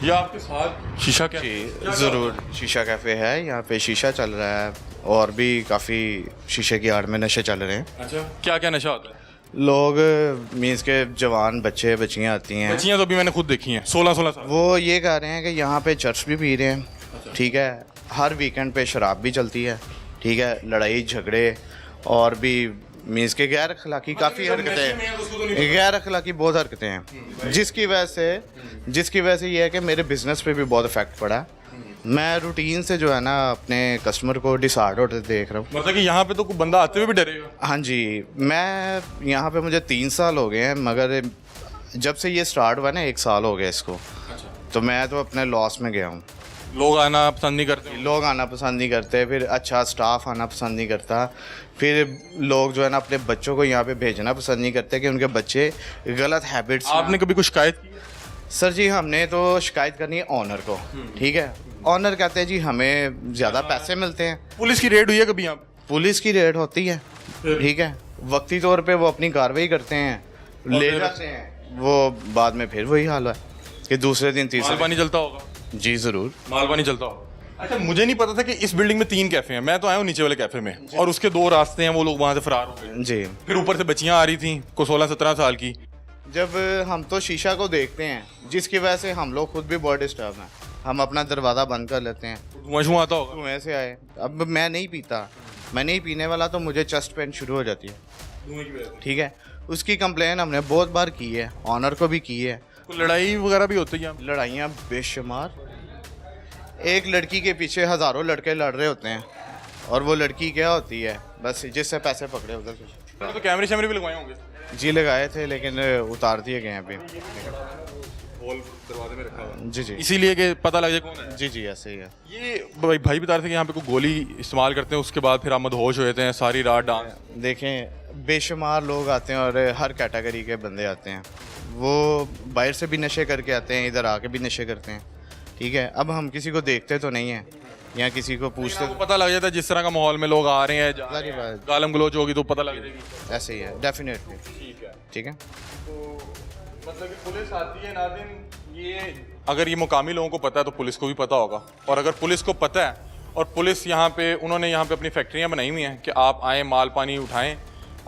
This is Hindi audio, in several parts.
ये आपके साथ शीशा क्या जी ज़रूर, शीशा कैफ़े है, यहाँ पे शीशा चल रहा है और भी काफ़ी शीशे की आड़ में नशे चल रहे हैं। अच्छा, क्या क्या नशा होता है? लोग मीन्स के जवान बच्चे बच्चियाँ आती हैं, बच्चियाँ तो अभी मैंने खुद देखी हैं 16-16 साल। वो ये कह रहे हैं कि यहाँ पे चर्च भी पी रहे हैं, ठीक है, हर वीकेंड पे शराब भी चलती है, ठीक है, लड़ाई झगड़े और भी मीन्स के गैर अखलाकी काफ़ी हरकतें, गैर अखलाकी बहुत हरकतें हैं, जिसकी वजह से ये है कि मेरे बिज़नेस पे भी बहुत इफेक्ट पड़ा है। मैं रूटीन से जो है ना अपने कस्टमर को डिसहार्ड होते देख रहा हूँ। मतलब कि यहाँ पे तो कोई बंदा आते हुए भी डरेगा। हाँ जी, मैं यहाँ पे मुझे 3 साल हो गए हैं, मगर जब से ये स्टार्ट हुआ ना 1 साल हो गया इसको, तो मैं तो अपने लॉस में गया हूँ। लोग आना पसंद नहीं करते। लोग आना पसंद नहीं करते, फिर अच्छा स्टाफ आना पसंद नहीं करता, फिर लोग जो है ना अपने बच्चों को यहाँ पे भेजना पसंद नहीं करते कि उनके बच्चे गलत हैबिट्स। आपने कभी कुछ शिकायत की? सर जी, हमने तो शिकायत करनी है ऑनर को, ठीक है। ऑनर कहते हैं जी हमें ज़्यादा पैसे मिलते हैं। पुलिस की रेड हुई है कभी यहाँ पे? पुलिस की रेड होती है, ठीक है, वक्ती तौर पे वो अपनी कार्रवाई करते हैं, ले जाते हैं, वो बाद में फिर वही हाल है कि दूसरे दिन तीसरे माल पानी चलता होगा। जी ज़रूर, माल पानी चलता होगा। अच्छा, मुझे नहीं पता था कि इस बिल्डिंग में 3 कैफे हैं। मैं तो आया हूँ नीचे वाले कैफे में, और उसके 2 रास्ते हैं, वो लोग वहाँ से फरार हो गए। जी। फिर ऊपर से बच्चियाँ आ रही थी को 16-17 साल की। जब हम तो शीशा को देखते हैं, जिसकी वजह से हम लोग खुद भी बहुत डिस्टर्ब हैं, हम अपना दरवाज़ा बंद कर लेते हैं, धुआं आता होगा। धुएं से आए। अब मैं नहीं पीता, मैं नहीं पीने वाला, तो मुझे चेस्ट पेन शुरू हो जाती है, धुएं की वजह से। ठीक है। उसकी कंप्लेन हमने बहुत बार की है, ऑनर को भी की है। कोई लड़ाई वगैरह भी होती है यहाँ पे? लड़ाइयाँ बेशुमार, एक लड़की के पीछे हज़ारों लड़के लड़ रहे होते हैं, और वो लड़की क्या होती है, बस जिससे पैसे पकड़े उधर से। तो कैमरे शैमरे भी लगवाए होंगे? जी लगाए थे, लेकिन उतार दिए गए हैं अभी। हॉल दरवाजे में रखा हुआ है। जी जी इसीलिए कि पता लग जाए कौन है। जी जी, ऐसे ही है। ये भाई बता रहे थे कि यहाँ पे कोई गोली इस्तेमाल करते हैं, उसके बाद फिर आप मदहोश हो जाते हैं, सारी रात डांस। देखें, बेशुमार लोग आते हैं और हर कैटेगरी के बंदे आते हैं। वो बाहर से भी नशे करके आते हैं, इधर आके भी नशे करते हैं, ठीक है। अब हम किसी को देखते तो नहीं हैं या किसी को पूछते, आपको पता लग जाता है जिस तरह का माहौल में लोग आ रहे हैं, सारी बात गालम गलोच होगी तो पता लग जाएगी। ऐसे ही है, डेफिनेटली, ठीक है। ठीक है। तो मतलब कि पुलिस आती है नादिम, ये अगर ये मुकामी लोगों को पता है तो पुलिस को भी पता होगा, और अगर पुलिस को पता है और पुलिस यहाँ पे, उन्होंने यहाँ पे अपनी फैक्ट्रियाँ बनाई हुई हैं कि आप आएँ माल पानी उठाएं।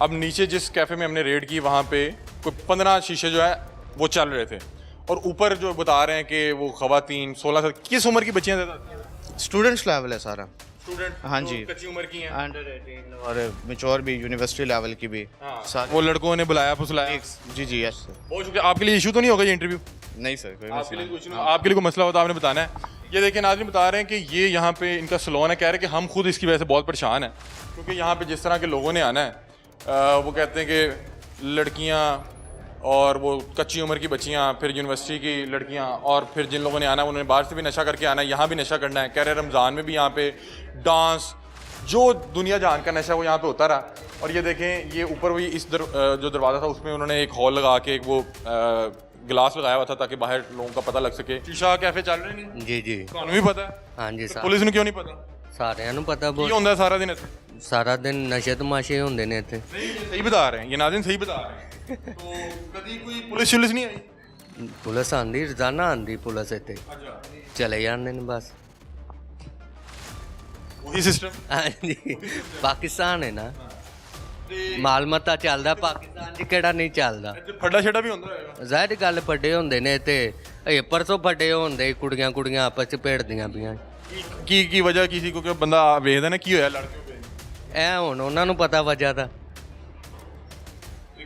अब नीचे जिस कैफ़े में हमने रेड की, वहाँ पे कोई 15 शीशे जो है वो चल रहे थे, और ऊपर जो बता रहे हैं कि वो ख़वातीन 16 साल, किस उम्र की बच्चियाँ ज़्यादा? स्टूडेंट्स लेवल है सारा। स्टूडेंट? हाँ जी, कच्ची उम्र की हैं, अंडर 18 और मेच्योर भी, यूनिवर्सिटी लेवल की भी। हाँ। वो लड़कों ने बुलाया फुसलाया। जी जी, यस। बहुत शुक्रिया। आपके लिए इशू तो नहीं होगा ये इंटरव्यू? नहीं सर, कोई आपके लिए मसला कुछ नहीं, आपके लिए कोई मसला होता आपने बताना है। ये देखिए नाज़रीन, बता रहे हैं कि ये यहाँ पे इनका सलोन है, कह रहे हैं कि हम खुद इसकी वजह से बहुत परेशान हैं, क्योंकि यहाँ पे जिस तरह के लोगों ने आना है, वो कहते हैं कि लड़कियाँ और वो कच्ची उम्र की बच्चियाँ, फिर यूनिवर्सिटी की लड़कियाँ, और फिर जिन लोगों ने आना है उन्होंने बाहर से भी नशा करके आना है, यहाँ भी नशा करना है। कह रहे हैं रमज़ान में भी यहाँ पे डांस, जो दुनिया जहान का नशा वो यहाँ पे होता रहा। और ये देखें, ये ऊपर भी इस जो दरवाज़ा था उसमें उन्होंने एक हॉल लगा के एक वो गिलास लगाया हुआ था ताकि बाहर लोगों का पता लग सके। शीशा कैफे चल रहे नहीं? जी जी, ਤੁਹਾਨੂੰ ਵੀ ਪਤਾ ਹੈ? हाँ जी सर, ਪੁਲਿਸ ਨੂੰ ਕਿਉਂ ਨਹੀਂ ਪਤਾ? ਸਾਰਿਆਂ ਨੂੰ ਪਤਾ ਕੀ ਬਹੁਤ, ਹੁੰਦਾ ਸਾਰਾ ਦਿਨ ਇੱਥੇ? ਸਾਰਾ ਦਿਨ ਨਸ਼ੇ ਤਮਾਸ਼ੇ ਹੁੰਦੇ ਨੇ ਇੱਥੇ। नहीं, ये सही बता रहे हैं, ये नाज़रीन सही बता रहे हैं। तो कभी कोई पुलिस शुलिस नहीं आई? ਪੁਲਿਸ ਆਂਦੀ, ਰੋਜ਼ਾਨਾ ਆਂਦੀ ਪੁਲਿਸ ਇੱਥੇ, अच्छा, ਚਲੇ ਜਾਂਦੇ ਨੇ ਬਸ। वही सिस्टम। ਹਾਂਜੀ, ਪਾਕਿਸਤਾਨ ਹੈ ਨਾ, ਮਾਲ ਮਤਾ ਚੱਲਦਾ ਪਾਕਿਸਤਾਨ 'ਚ, ਕਿਹੜਾ ਨਹੀਂ ਚੱਲਦਾ। ਫੱਡਾ ਛੇੜਾ ਵੀ ਹੁੰਦਾ ਹੋਏਗਾ। ਜ਼ਾਹਿਰ ਗੱਲ ਫੱਡੇ ਹੁੰਦੇ ਨੇ ਇੱਥੇ, ਇਹ ਪਰਸੋਂ ਫੱਡੇ ਹੁੰਦੇ, ਕੁੜੀਆਂ ਕੁੜੀਆਂ ਆਪਸ 'ਚ ਭੇੜਦੀਆਂ ਪਈਆਂ। ਕੀ ਵਜ੍ਹਾ ਕੀ ਸੀ? ਕਿਉਂਕਿ ਬੰਦਾ ਵੇਖਦਾ ਨਾ ਕੀ ਹੋਇਆ ਲੜਕੇ ਇਹ ਹੁਣ ਉਹਨਾਂ ਨੂੰ ਪਤਾ ਵਜ੍ਹਾ ਦਾ।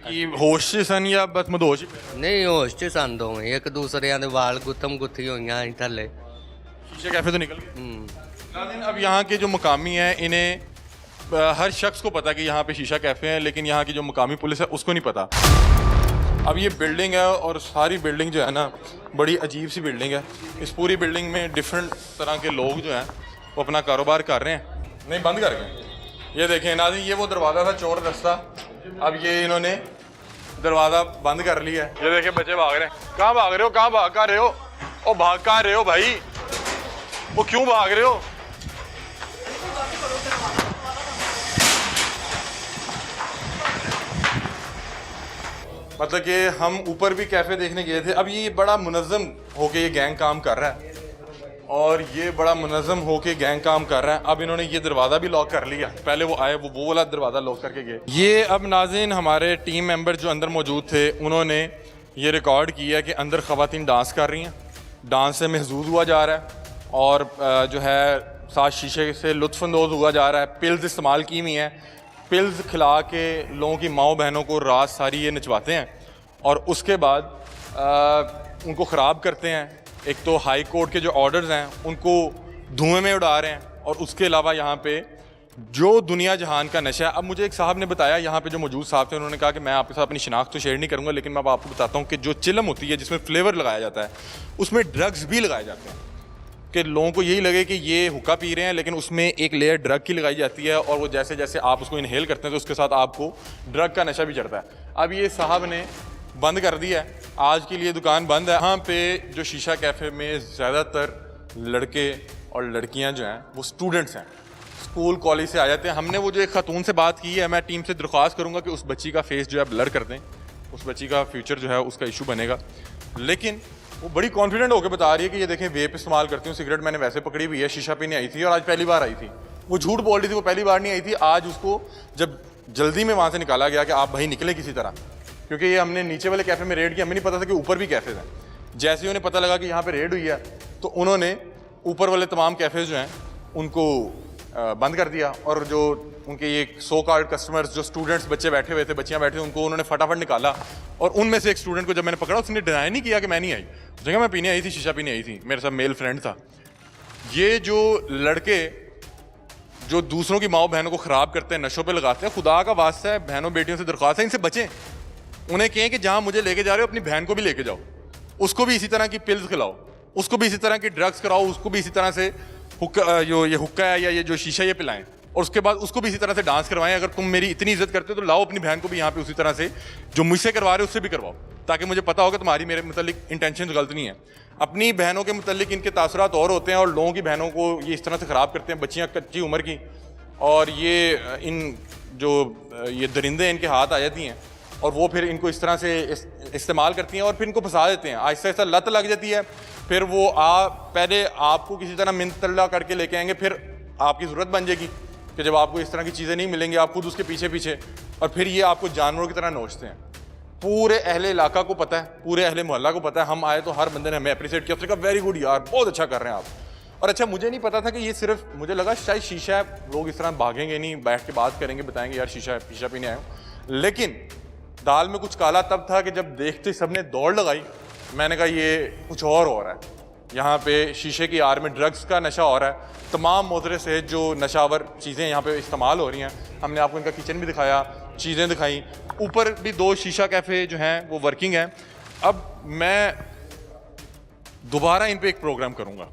ਕੀ ਹੋਸ਼ 'ਚ ਸਨ ਜਾਂ ਬਸ ਮਦੋਸ਼? ਨਹੀਂ, ਹੋਸ਼ 'ਚ ਸਨ ਦੋਵੇਂ, ਇੱਕ ਦੂਸਰਿਆਂ ਦੇ ਵਾਲ ਗੁੱਥਮ ਗੁੱਥੀ ਹੋਈਆਂ ਸੀ ਥੱਲੇ। शीशे कैफे तो निकल गए। ਹੂੰ, नाज़रीन, अब यहाँ के जो मुकामी हैं, इन्हें हर शख्स को पता है कि यहाँ पे शीशा कैफ़े हैं, लेकिन यहाँ की जो मुकामी पुलिस है उसको नहीं पता। अब ये बिल्डिंग है, और सारी बिल्डिंग जो है ना बड़ी अजीब सी बिल्डिंग है। इस पूरी बिल्डिंग में डिफरेंट तरह के लोग जो हैं वो अपना कारोबार कर रहे हैं। नहीं, बंद कर गए। ये देखें नाज़रीन, ये वो दरवाज़ा था चोर रास्ता, अब ये इन्होंने दरवाज़ा बंद कर लिया है। ये देखें बच्चे भाग रहे हैं। कहाँ भाग रहे हो, कहाँ भाग कर रहे हो? ओ भाग कहाँ रहे हो भाई, वो क्यों भाग रहे हो? मतलब कि हम ऊपर भी कैफ़े देखने गए थे। अब ये बड़ा मुनज़्ज़म होके ये गैंग काम कर रहा है और ये बड़ा मुनज़्ज़म होके गैंग काम कर रहा है। अब इन्होंने ये दरवाज़ा भी लॉक कर लिया। पहले वो आए वो वाला दरवाज़ा लॉक करके गए। ये अब नाज़रीन हमारे टीम मेंबर जो अंदर मौजूद थे उन्होंने ये रिकॉर्ड किया कि अंदर ख़वातीन डांस कर रही हैं, डांस से महजूज हुआ जा रहा है और जो है साथ शीशे से लुत्फ़अंदोज़ हुआ जा रहा है। पिल्स इस्तेमाल की हुई हैं, पिल्स खिला के लोगों की माओ बहनों को रात सारी ये नचवाते हैं और उसके बाद उनको ख़राब करते हैं। एक तो हाई कोर्ट के जो ऑर्डर्स हैं उनको धुएं में उड़ा रहे हैं और उसके अलावा यहाँ पे जो दुनिया जहान का नशा है। अब मुझे एक साहब ने बताया यहाँ पे जो मौजूद साहब थे, उन्होंने कहा कि मैं आपके साथ अपनी शिनाख्त तो शेयर नहीं करूँगा, लेकिन मैं अब आपको बताता हूँ कि जो चिलम होती है जिसमें फ्लेवर लगाया जाता है उसमें ड्रग्स भी लगाए जाते हैं कि लोगों को यही लगे कि ये हुक्का पी रहे हैं, लेकिन उसमें एक लेयर ड्रग की लगाई जाती है और वो जैसे जैसे आप उसको इनहेल करते हैं तो उसके साथ आपको ड्रग का नशा भी चढ़ता है। अब ये साहब ने बंद कर दिया है, आज के लिए दुकान बंद है। यहाँ पे जो शीशा कैफ़े में ज़्यादातर लड़के और लड़कियाँ जो हैं वो स्टूडेंट्स हैं, स्कूल कॉलेज से आ जाते हैं। हमने वो जो एक खातून से बात की है, मैं टीम से दरख्वास्त करूँगा कि उस बच्ची का फेस जो है ब्लर कर दें, उस बच्ची का फ्यूचर जो है उसका इशू बनेगा। लेकिन वो बड़ी कॉन्फिडेंट होकर बता रही है कि ये देखें वेप इस्तेमाल करती हूँ, सिगरेट मैंने वैसे पकड़ी हुई है, शीशा पीने आई थी और आज पहली बार आई थी। वो झूठ बोल रही थी, वो पहली बार नहीं आई थी। आज उसको जब जल्दी में वहाँ से निकाला गया कि आप भाई निकले किसी तरह, क्योंकि ये हमने नीचे वाले कैफ़े में रेड किया, हमें नहीं पता था कि ऊपर भी कैफ़े हैं। जैसे ही उन्हें पता लगा कि यहाँ पे रेड हुई है तो उन्होंने ऊपर वाले तमाम कैफ़ेज़ जो हैं उनको बंद कर दिया और जो उनके ये सो कॉल्ड कस्टमर्स जो स्टूडेंट्स बच्चे बैठे हुए थे, बच्चियाँ बैठे, उनको उन्होंने फटाफट निकाला। और उनमें से एक स्टूडेंट को जब मैंने पकड़ा उसने डिनाई नहीं किया कि मैं नहीं आई, उसने कहा मैं पीने आई थी, शीशा पीने आई थी, मेरे साथ मेल फ्रेंड था। ये जो लड़के जो दूसरों की माओ बहनों को ख़राब करते हैं, नशों पे लगाते हैं, खुदा का वास्ता है बहनों बेटियों से दरख्वास्त है इनसे बचें। उन्हें कहें कि जहाँ मुझे लेके जा रहे हो अपनी बहन को भी लेके जाओ, उसको भी इसी तरह की पिल्स खिलाओ, उसको भी इसी तरह की ड्रग्स कराओ, उसको भी इसी तरह से हुक्का जो ये हुक्का है या ये जो शीशा ये पिलाएं और उसके बाद उसको भी इसी तरह से डांस करवाएं। अगर तुम मेरी इतनी इज्जत करते हो तो लाओ अपनी बहन को भी यहाँ पे उसी तरह से जो मुझसे करवा रहे हो उससे भी करवाओ, ताकि मुझे पता होगा तुम्हारी मेरे मतलब इंटेंशन गलत नहीं है। अपनी बहनों के मतलब इनके तासुरात और होते हैं और लोगों की बहनों को ये इस तरह से ख़राब करते हैं, बच्चियाँ कच्ची उम्र की, और ये इन जो ये दरिंदे इनके हाथ आ जाती हैं और वो फिर इनको इस तरह से इस्तेमाल करती हैं और फिर इनको फंसा देते हैं। आहिस्ता आहिस्ता लत लग जाती है, फिर वो पहले आपको किसी तरह मिंतल्ला करके लेके आएंगे, फिर आपकी ज़रूरत बन जाएगी कि जब आपको इस तरह की चीज़ें नहीं मिलेंगी आप खुद उसके पीछे पीछे, और फिर ये आपको जानवरों की तरह नोचते हैं। पूरे अहले इलाका को पता है, पूरे अहले मोहल्ला को पता है। हम आए तो हर बंदे ने हमें अप्रिशिएट किया, उसने कहा वेरी गुड यार, बहुत अच्छा कर रहे हैं आप। और अच्छा मुझे नहीं पता था कि ये सिर्फ, मुझे लगा शायद शीशा है, लोग इस तरह भागेंगे नहीं, बैठ के बात करेंगे, बताएंगे यार शीशा पीने आए हो। लेकिन दाल में कुछ काला तब था कि जब देखते सबने दौड़ लगाई, मैंने कहा ये कुछ और हो रहा है, यहाँ पे शीशे की आड़ में ड्रग्स का नशा हो रहा है, तमाम मोतरे से जो नशावर चीज़ें यहाँ पे इस्तेमाल हो रही हैं। हमने आपको इनका किचन भी दिखाया, चीज़ें दिखाई, ऊपर भी 2 शीशा कैफ़े जो हैं वो वर्किंग हैं। अब मैं दोबारा इन पे एक प्रोग्राम करूँगा।